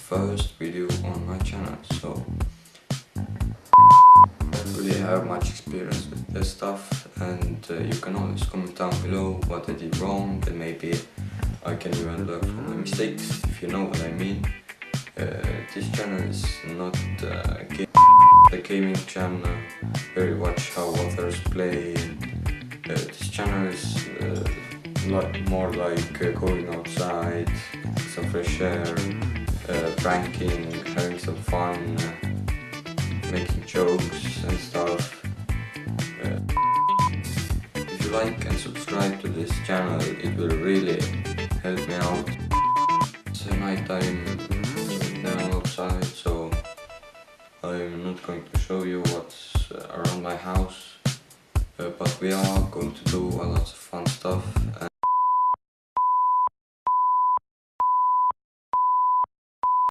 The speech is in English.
first video on my channel, so I don't really have much experience with this stuff, and you can always comment down below what I did wrong, and maybe I can even learn from my mistakes, if you know what I mean. This channel is not a gaming channel where you watch how others play. This channel is more like going outside, some fresh air, pranking, having some fun, making jokes and stuff. If you like and subscribe to this channel, it will really help me out. It's night time now outside, so I'm not going to show you what's around my house, but we are going to do a lot of fun stuff.